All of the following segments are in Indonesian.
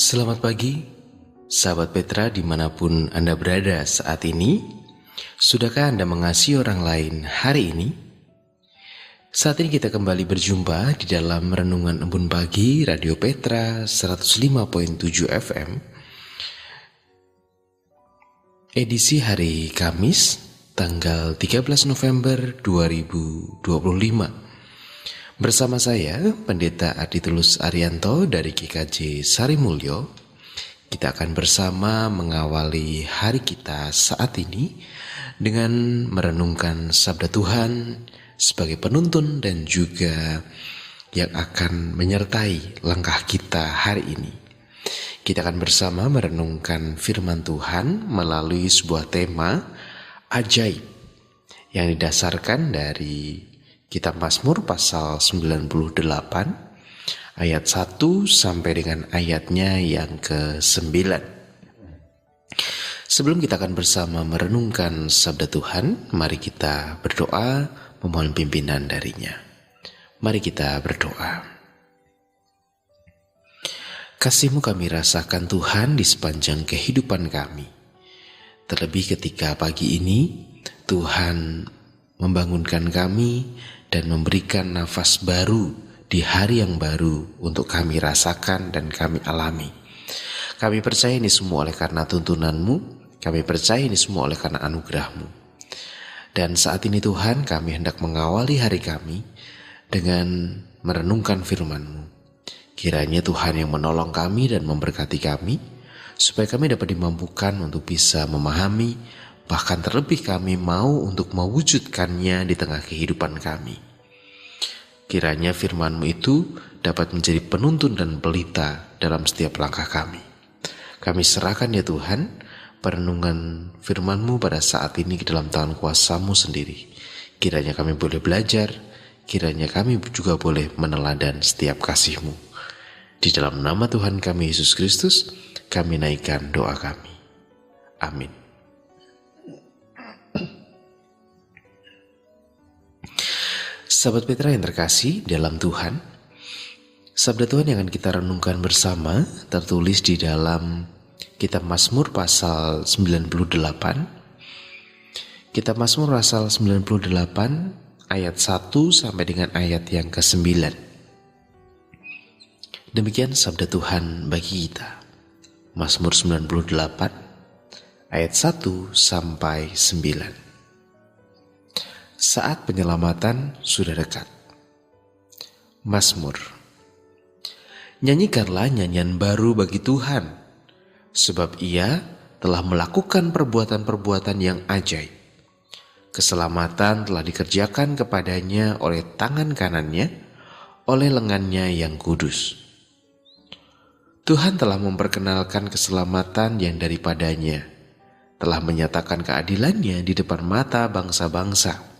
Selamat pagi, sahabat Petra dimanapun Anda berada saat ini. Sudahkah Anda mengasihi orang lain hari ini? Saat ini kita kembali berjumpa di dalam Renungan Embun Pagi Radio Petra 105.7 FM. Edisi hari Kamis, tanggal 13 November 2025. Bersama saya, Pendeta Aditulus Arianto dari GKJ Sarimulyo, kita akan bersama mengawali hari kita saat ini dengan merenungkan sabda Tuhan sebagai penuntun dan juga yang akan menyertai langkah kita hari ini. Kita akan bersama merenungkan firman Tuhan melalui sebuah tema ajaib yang didasarkan dari Kitab Mazmur pasal 98 ayat 1 sampai dengan ayatnya yang ke-9. Sebelum kita akan bersama merenungkan sabda Tuhan, mari kita berdoa memohon pimpinan darinya. Mari kita berdoa. Kasih-Mu kami rasakan Tuhan di sepanjang kehidupan kami. Terlebih ketika pagi ini Tuhan membangunkan kami dan memberikan nafas baru di hari yang baru untuk kami rasakan dan kami alami. Kami percaya ini semua oleh karena tuntunan-Mu, kami percaya ini semua oleh karena anugerah-Mu. Dan saat ini Tuhan, kami hendak mengawali hari kami dengan merenungkan firman-Mu. Kiranya Tuhan yang menolong kami dan memberkati kami, supaya kami dapat dimampukan untuk bisa memahami, bahkan terlebih kami mau untuk mewujudkannya di tengah kehidupan kami. Kiranya firman-Mu itu dapat menjadi penuntun dan pelita dalam setiap langkah kami. Kami serahkan ya Tuhan, perenungan firman-Mu pada saat ini ke dalam tangan kuasa-Mu sendiri. Kiranya kami boleh belajar, kiranya kami juga boleh meneladan setiap kasih-Mu. Di dalam nama Tuhan kami Yesus Kristus, kami naikkan doa kami. Amin. Sahabat Petra yang terkasih dalam Tuhan, sabda Tuhan yang akan kita renungkan bersama tertulis di dalam Kitab Mazmur pasal 98. Kitab Mazmur pasal 98 ayat 1 sampai dengan ayat yang ke-9. Demikian sabda Tuhan bagi kita. Mazmur 98 ayat 1 sampai 9. Saat penyelamatan sudah dekat. Mazmur. Nyanyikanlah nyanyian baru bagi Tuhan, sebab Ia telah melakukan perbuatan-perbuatan yang ajaib. Keselamatan telah dikerjakan kepadanya oleh tangan kanannya, oleh lengannya yang kudus. Tuhan telah memperkenalkan keselamatan yang daripadanya, telah menyatakan keadilannya di depan mata bangsa-bangsa.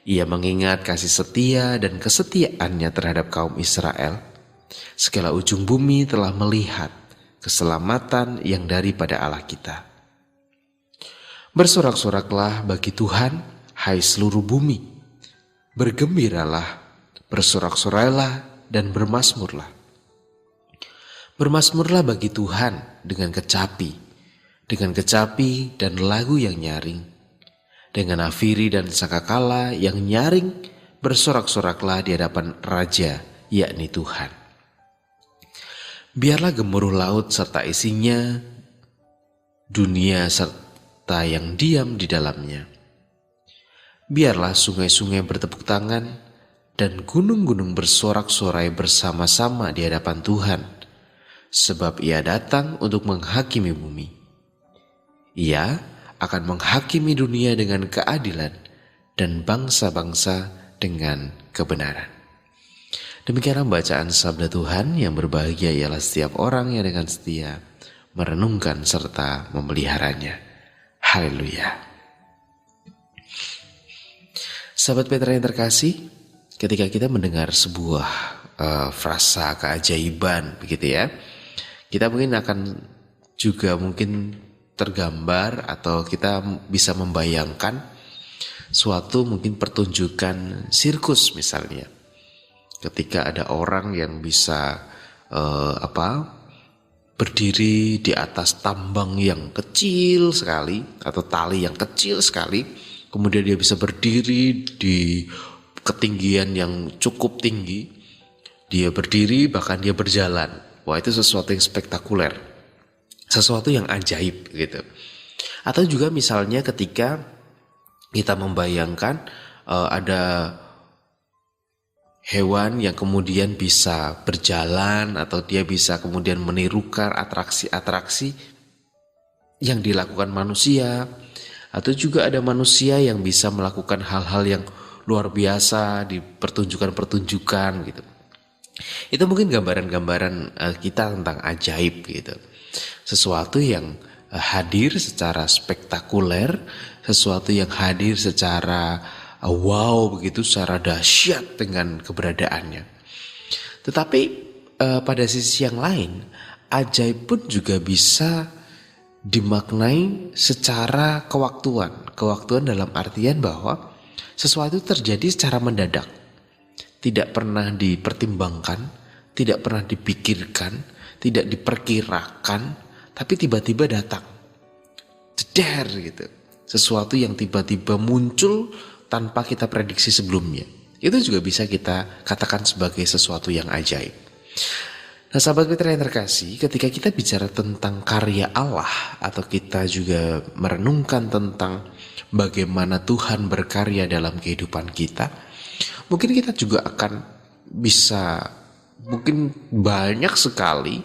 Ia mengingat kasih setia dan kesetiaannya terhadap kaum Israel. Segala ujung bumi telah melihat keselamatan yang daripada Allah kita. Bersorak-soraklah bagi Tuhan, hai seluruh bumi. Bergembiralah, bersorak-sorailah dan bermazmurlah. Bermazmurlah bagi Tuhan dengan kecapi dan lagu yang nyaring. Dengan nafiri dan sakakala yang nyaring, bersorak-soraklah di hadapan Raja, yakni Tuhan. Biarlah gemuruh laut serta isinya, dunia serta yang diam di dalamnya. Biarlah sungai-sungai bertepuk tangan dan gunung-gunung bersorak-sorai bersama-sama di hadapan Tuhan, sebab Ia datang untuk menghakimi bumi. Ia akan menghakimi dunia dengan keadilan dan bangsa-bangsa dengan kebenaran. Demikianlah bacaan sabda Tuhan. Yang berbahagia ialah setiap orang yang dengan setia merenungkan serta memeliharanya. Haleluya. Sahabat Petra yang terkasih, ketika kita mendengar sebuah frasa keajaiban begitu ya, kita mungkin akan juga tergambar atau kita bisa membayangkan suatu mungkin pertunjukan sirkus misalnya. Ketika ada orang yang bisa berdiri di atas tambang yang kecil sekali atau tali yang kecil sekali, kemudian dia bisa berdiri di ketinggian yang cukup tinggi, dia berdiri bahkan dia berjalan. Wah, itu sesuatu yang spektakuler, sesuatu yang ajaib gitu. Atau juga misalnya ketika kita membayangkan ada hewan yang kemudian bisa berjalan atau dia bisa kemudian menirukan atraksi-atraksi yang dilakukan manusia, atau juga ada manusia yang bisa melakukan hal-hal yang luar biasa di pertunjukan-pertunjukan gitu. Itu mungkin gambaran-gambaran kita tentang ajaib gitu. Sesuatu yang hadir secara spektakuler, sesuatu yang hadir secara wow begitu, secara dahsyat dengan keberadaannya. Tetapi pada sisi yang lain, ajaib pun juga bisa dimaknai secara kewaktuan. Kewaktuan dalam artian bahwa sesuatu terjadi secara mendadak, tidak pernah dipertimbangkan, tidak pernah dipikirkan, tidak diperkirakan, tapi tiba-tiba datang, jeder gitu. Sesuatu yang tiba-tiba muncul tanpa kita prediksi sebelumnya. Itu juga bisa kita katakan sebagai sesuatu yang ajaib. Nah, sahabat Mitra yang terkasih, ketika kita bicara tentang karya Allah, atau kita juga merenungkan tentang bagaimana Tuhan berkarya dalam kehidupan kita, mungkin kita juga akan bisa, mungkin banyak sekali,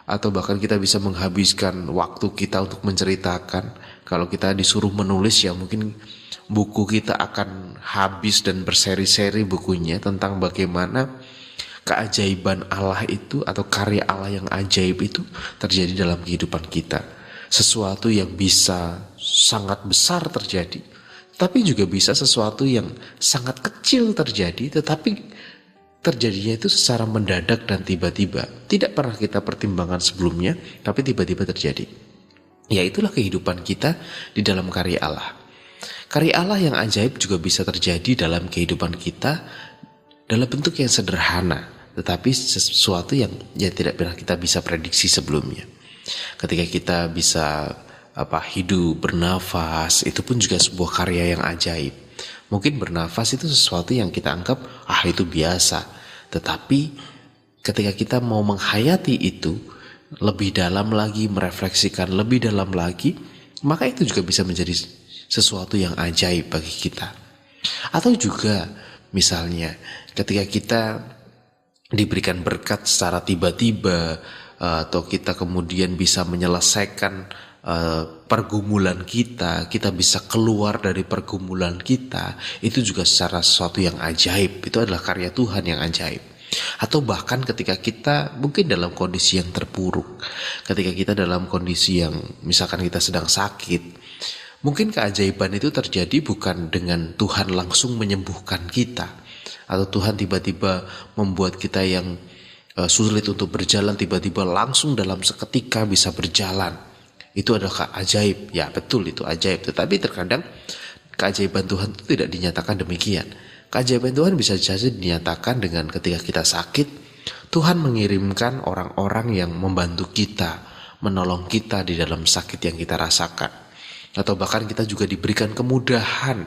atau bahkan kita bisa menghabiskan waktu kita untuk menceritakan. Kalau kita disuruh menulis, ya mungkin buku kita akan habis dan berseri-seri bukunya tentang bagaimana keajaiban Allah itu atau karya Allah yang ajaib itu terjadi dalam kehidupan kita. Sesuatu yang bisa sangat besar terjadi, tapi juga bisa sesuatu yang sangat kecil terjadi, tetapi terjadinya itu secara mendadak dan tiba-tiba. Tidak pernah kita pertimbangkan sebelumnya, tapi tiba-tiba terjadi. Ya, itulah kehidupan kita di dalam karya Allah. Karya Allah yang ajaib juga bisa terjadi dalam kehidupan kita dalam bentuk yang sederhana, tetapi sesuatu yang tidak pernah kita bisa prediksi sebelumnya. Ketika kita bisa hidup, bernafas, itu pun juga sebuah karya yang ajaib. Mungkin bernafas itu sesuatu yang kita anggap itu biasa, tetapi ketika kita mau menghayati itu lebih dalam lagi, merefleksikan lebih dalam lagi, maka itu juga bisa menjadi sesuatu yang ajaib bagi kita. Atau juga misalnya ketika kita diberikan berkat secara tiba-tiba, atau kita kemudian bisa menyelesaikan pergumulan kita bisa keluar dari pergumulan kita, itu juga secara sesuatu yang ajaib. Itu adalah karya Tuhan yang ajaib. Atau bahkan ketika kita mungkin dalam kondisi yang terpuruk, ketika kita dalam kondisi yang misalkan kita sedang sakit, mungkin keajaiban itu terjadi bukan dengan Tuhan langsung menyembuhkan kita, atau Tuhan tiba-tiba membuat kita yang sulit untuk berjalan tiba-tiba langsung dalam seketika bisa berjalan. Itu adalah ajaib. Ya betul, itu ajaib. Tetapi terkadang keajaiban Tuhan itu tidak dinyatakan demikian. Keajaiban Tuhan bisa saja dinyatakan dengan ketika kita sakit, Tuhan mengirimkan orang-orang yang membantu kita, menolong kita di dalam sakit yang kita rasakan. Atau bahkan kita juga diberikan kemudahan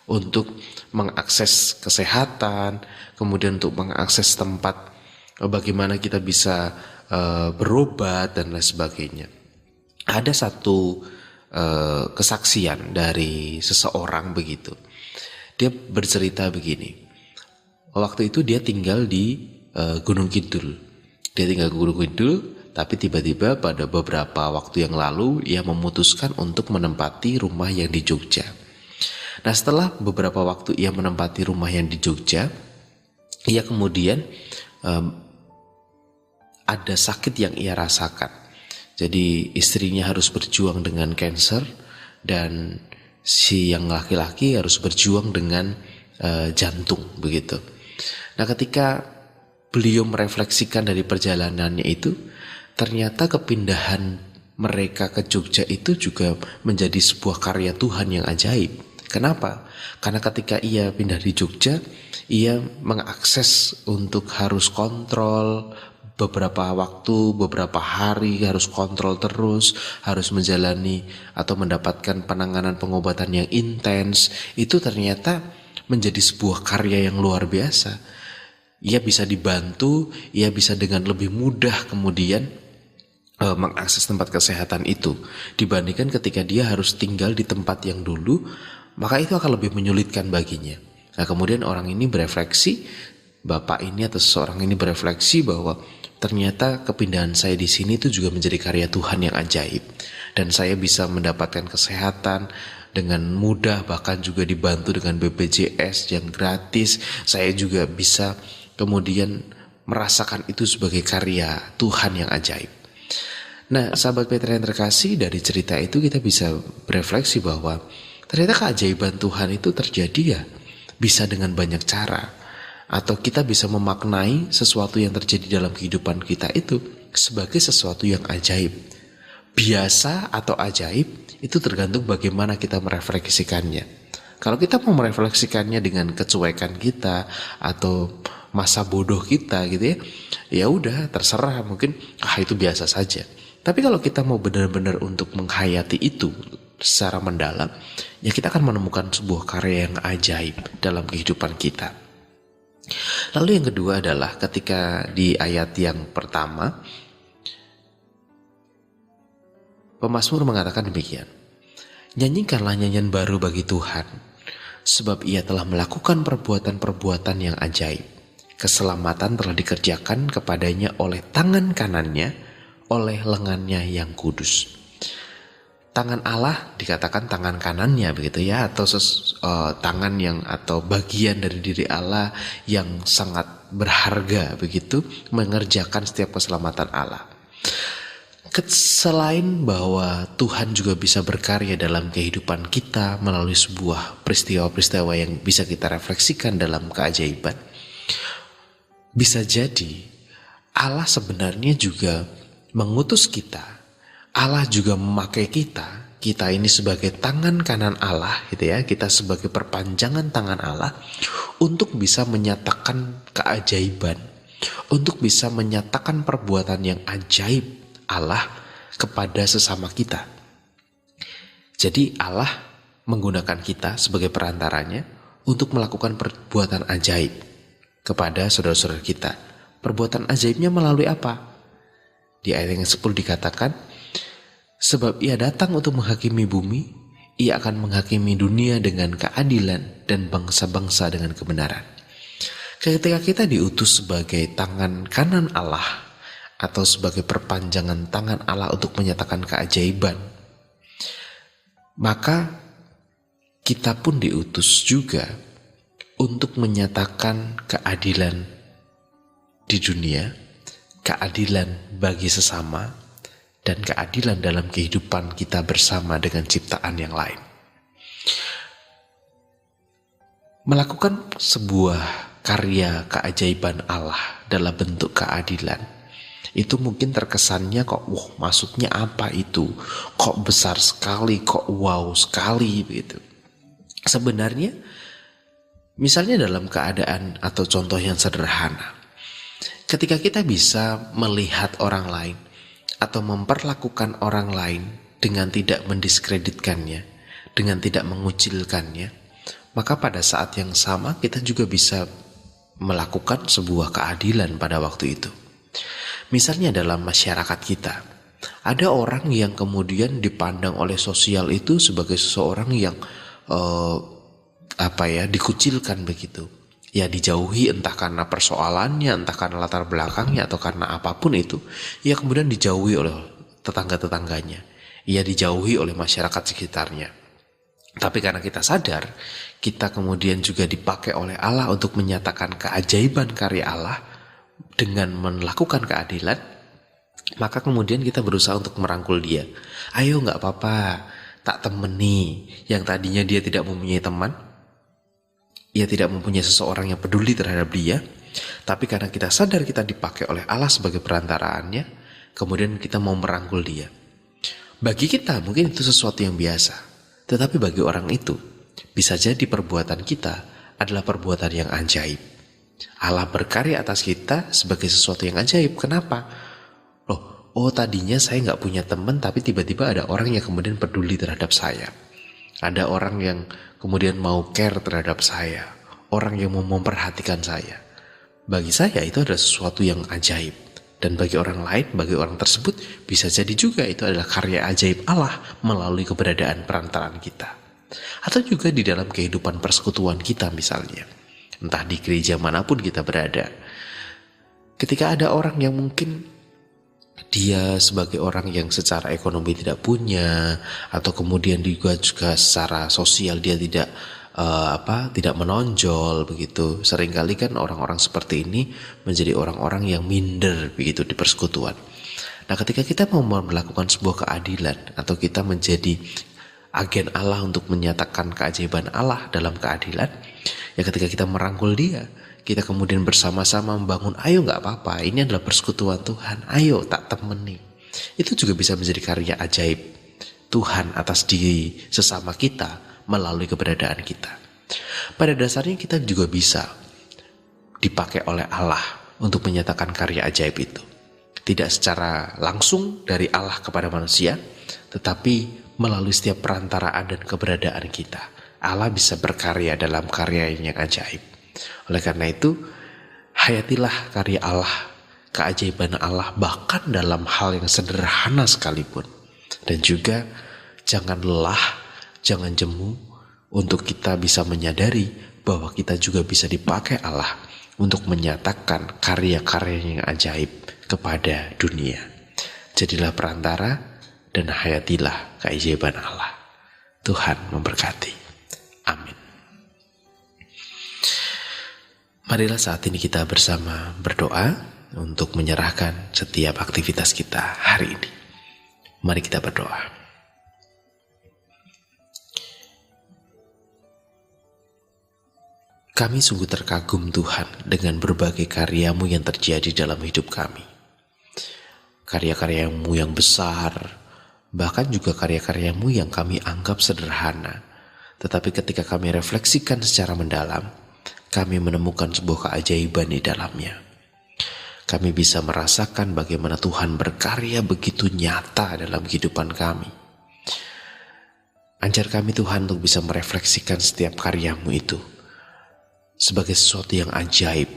untuk mengakses kesehatan, kemudian untuk mengakses tempat bagaimana kita bisa berobat dan lain sebagainya. Ada satu kesaksian dari seseorang begitu. Dia bercerita begini. Waktu itu dia tinggal di Gunung Kidul. Dia tinggal di Gunung Kidul, tapi tiba-tiba pada beberapa waktu yang lalu ia memutuskan untuk menempati rumah yang di Jogja. Nah, setelah beberapa waktu ia menempati rumah yang di Jogja, ia kemudian ada sakit yang ia rasakan. Jadi istrinya harus berjuang dengan kanker, dan si yang laki-laki harus berjuang dengan jantung begitu. Nah, ketika beliau merefleksikan dari perjalanannya itu, ternyata kepindahan mereka ke Jogja itu juga menjadi sebuah karya Tuhan yang ajaib. Kenapa? Karena ketika ia pindah di Jogja, ia mengakses untuk harus kontrol beberapa waktu, beberapa hari harus kontrol terus, harus menjalani atau mendapatkan penanganan pengobatan yang intens, itu ternyata menjadi sebuah karya yang luar biasa. Ia bisa dibantu, ia bisa dengan lebih mudah kemudian mengakses tempat kesehatan itu dibandingkan ketika dia harus tinggal di tempat yang dulu, maka itu akan lebih menyulitkan baginya. Nah, kemudian orang ini berefleksi, bapak ini atau seseorang ini berefleksi bahwa ternyata kepindahan saya di sini itu juga menjadi karya Tuhan yang ajaib, dan saya bisa mendapatkan kesehatan dengan mudah, bahkan juga dibantu dengan BPJS yang gratis. Saya juga bisa kemudian merasakan itu sebagai karya Tuhan yang ajaib. Nah, sahabat Petra yang terkasih, dari cerita itu kita bisa berefleksi bahwa ternyata keajaiban Tuhan itu terjadi ya bisa dengan banyak cara, atau kita bisa memaknai sesuatu yang terjadi dalam kehidupan kita itu sebagai sesuatu yang ajaib. Biasa atau ajaib itu tergantung bagaimana kita merefleksikannya. Kalau kita mau merefleksikannya dengan kecuekan kita atau masa bodoh kita gitu ya, ya udah terserah, mungkin itu biasa saja. Tapi kalau kita mau benar-benar untuk menghayati itu secara mendalam, ya kita akan menemukan sebuah karya yang ajaib dalam kehidupan kita. Lalu yang kedua adalah ketika di ayat yang pertama, pemazmur mengatakan demikian, nyanyikanlah nyanyian baru bagi Tuhan, sebab ia telah melakukan perbuatan-perbuatan yang ajaib. Keselamatan telah dikerjakan kepadanya oleh tangan kanannya, oleh lengannya yang kudus. Tangan Allah dikatakan tangan kanannya begitu ya, atau tangan yang atau bagian dari diri Allah yang sangat berharga begitu, mengerjakan setiap keselamatan Allah. Selain bahwa Tuhan juga bisa berkarya dalam kehidupan kita melalui sebuah peristiwa-peristiwa yang bisa kita refleksikan dalam keajaiban, bisa jadi Allah sebenarnya juga mengutus kita. Allah juga memakai kita ini sebagai tangan kanan Allah gitu ya, kita sebagai perpanjangan tangan Allah untuk bisa menyatakan keajaiban, untuk bisa menyatakan perbuatan yang ajaib Allah kepada sesama kita. Jadi Allah menggunakan kita sebagai perantaranya untuk melakukan perbuatan ajaib kepada saudara-saudara kita. Perbuatan ajaibnya melalui apa? Di ayat yang 10 dikatakan, sebab ia datang untuk menghakimi bumi, ia akan menghakimi dunia dengan keadilan dan bangsa-bangsa dengan kebenaran. Ketika kita diutus sebagai tangan kanan Allah atau sebagai perpanjangan tangan Allah untuk menyatakan keajaiban, maka kita pun diutus juga untuk menyatakan keadilan di dunia, keadilan bagi sesama, dan keadilan dalam kehidupan kita bersama dengan ciptaan yang lain. Melakukan sebuah karya keajaiban Allah dalam bentuk keadilan, itu mungkin terkesannya kok, maksudnya apa itu? Kok besar sekali, kok wow sekali begitu. Sebenarnya, misalnya dalam keadaan atau contoh yang sederhana, ketika kita bisa melihat orang lain atau memperlakukan orang lain dengan tidak mendiskreditkannya, dengan tidak mengucilkannya, maka pada saat yang sama kita juga bisa melakukan sebuah keadilan pada waktu itu. Misalnya dalam masyarakat kita, ada orang yang kemudian dipandang oleh sosial itu sebagai seseorang yang dikucilkan begitu. Ya dijauhi, entah karena persoalannya, entah karena latar belakangnya, atau karena apapun itu. Ya kemudian dijauhi oleh tetangga-tetangganya. Ya dijauhi oleh masyarakat sekitarnya. Tapi karena kita sadar, kita kemudian juga dipakai oleh Allah untuk menyatakan keajaiban karya Allah dengan melakukan keadilan, maka kemudian kita berusaha untuk merangkul dia. Ayo gak apa-apa, tak temeni. Yang tadinya dia tidak mempunyai teman, ia tidak mempunyai seseorang yang peduli terhadap dia, tapi karena kita sadar kita dipakai oleh Allah sebagai perantaraannya, kemudian kita mau merangkul dia. Bagi kita mungkin itu sesuatu yang biasa, tetapi bagi orang itu bisa jadi perbuatan kita adalah perbuatan yang ajaib. Allah berkarya atas kita sebagai sesuatu yang ajaib. Kenapa? Oh tadinya saya nggak punya teman, tapi tiba-tiba ada orang yang kemudian peduli terhadap saya. Ada orang yang kemudian mau care terhadap saya. Orang yang mau memperhatikan saya. Bagi saya itu adalah sesuatu yang ajaib. Dan bagi orang lain, bagi orang tersebut, bisa jadi juga itu adalah karya ajaib Allah melalui keberadaan perantaraan kita. Atau juga di dalam kehidupan persekutuan kita misalnya. Entah di gereja manapun kita berada. Ketika ada orang yang mungkin dia sebagai orang yang secara ekonomi tidak punya, atau kemudian juga secara sosial dia tidak menonjol begitu. Seringkali kan orang-orang seperti ini menjadi orang-orang yang minder begitu di persekutuan. Nah, ketika kita mau melakukan sebuah keadilan atau kita menjadi agen Allah untuk menyatakan keajaiban Allah dalam keadilan, ya ketika kita merangkul dia, kita kemudian bersama-sama membangun, ayo gak apa-apa, ini adalah persekutuan Tuhan, ayo tak temeni. Itu juga bisa menjadi karya ajaib Tuhan atas diri sesama kita melalui keberadaan kita. Pada dasarnya kita juga bisa dipakai oleh Allah untuk menyatakan karya ajaib itu. Tidak secara langsung dari Allah kepada manusia, tetapi melalui setiap perantaraan dan keberadaan kita. Allah bisa berkarya dalam karya yang ajaib. Oleh karena itu, hayatilah karya Allah, keajaiban Allah bahkan dalam hal yang sederhana sekalipun. Dan juga jangan lelah, jangan jemu untuk kita bisa menyadari bahwa kita juga bisa dipakai Allah untuk menyatakan karya-karya yang ajaib kepada dunia. Jadilah perantara dan hayatilah keajaiban Allah. Tuhan memberkati. Amin. Marilah saat ini kita bersama berdoa untuk menyerahkan setiap aktivitas kita hari ini. Mari kita berdoa. Kami sungguh terkagum Tuhan dengan berbagai karya-Mu yang terjadi dalam hidup kami. Karya-karya-Mu yang besar, bahkan juga karya-karya-Mu yang kami anggap sederhana. Tetapi ketika kami refleksikan secara mendalam, kami menemukan sebuah keajaiban di dalamnya. Kami bisa merasakan bagaimana Tuhan berkarya begitu nyata dalam kehidupan kami. Ajar kami Tuhan untuk bisa merefleksikan setiap karya-Mu itu sebagai sesuatu yang ajaib,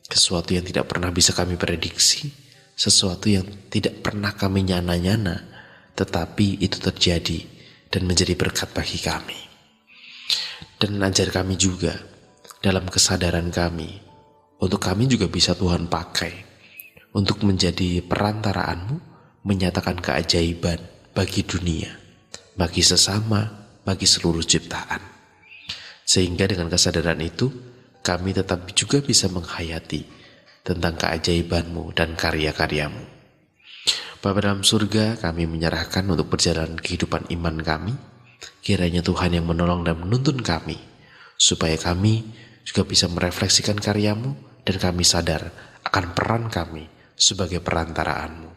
sesuatu yang tidak pernah bisa kami prediksi, sesuatu yang tidak pernah kami nyana-nyana, tetapi itu terjadi dan menjadi berkat bagi kami. Dan ajar kami juga dalam kesadaran kami, untuk kami juga bisa Tuhan pakai untuk menjadi perantara-Mu, menyatakan keajaiban bagi dunia, bagi sesama, bagi seluruh ciptaan. Sehingga dengan kesadaran itu, kami tetap juga bisa menghayati tentang keajaiban-Mu dan karya-karya-Mu. Bapa dalam surga, kami menyerahkan untuk perjalanan kehidupan iman kami. Kiranya Tuhan yang menolong dan menuntun kami, supaya kami juga bisa merefleksikan karya-Mu dan kami sadar akan peran kami sebagai perantara-Mu.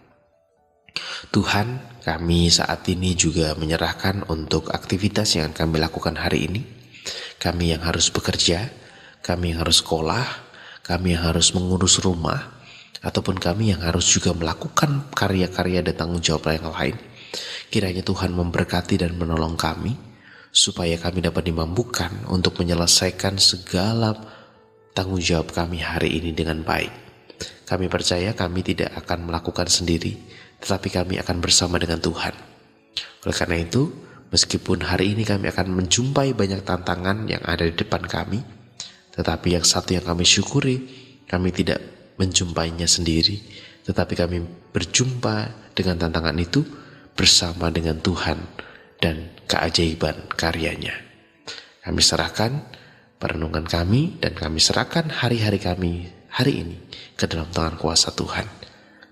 Tuhan, kami saat ini juga menyerahkan untuk aktivitas yang kami lakukan hari ini. Kami yang harus bekerja, kami yang harus sekolah, kami yang harus mengurus rumah, ataupun kami yang harus juga melakukan karya-karya dan tanggung jawab yang lain. Kiranya Tuhan memberkati dan menolong kami, supaya kami dapat dimampukan untuk menyelesaikan segala tanggung jawab kami hari ini dengan baik. Kami percaya kami tidak akan melakukan sendiri, tetapi kami akan bersama dengan Tuhan. Oleh karena itu, meskipun hari ini kami akan menjumpai banyak tantangan yang ada di depan kami, tetapi yang satu yang kami syukuri, kami tidak menjumpainya sendiri, tetapi kami berjumpa dengan tantangan itu bersama dengan Tuhan dan keajaiban karyanya. Kami serahkan perenungan kami dan kami serahkan hari-hari kami hari ini ke dalam tangan kuasa Tuhan.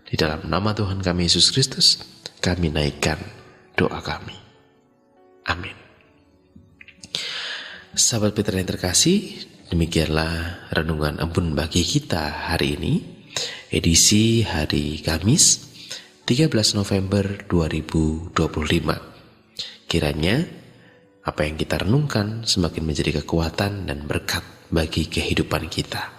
Di dalam nama Tuhan kami Yesus Kristus, kami naikkan doa kami. Amin. Sahabat Peter yang terkasih, demikianlah renungan embun bagi kita hari ini, edisi hari Kamis 13 November 2025. Kiranya apa yang kita renungkan semakin menjadi kekuatan dan berkat bagi kehidupan kita.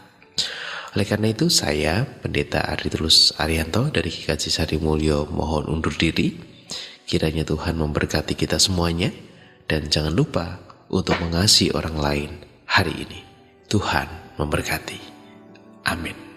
Oleh karena itu saya, Pendeta Aritulus Arianto dari GKJ Sari Mulyo, mohon undur diri. Kiranya Tuhan memberkati kita semuanya, dan jangan lupa untuk mengasihi orang lain hari ini. Tuhan memberkati. Amin.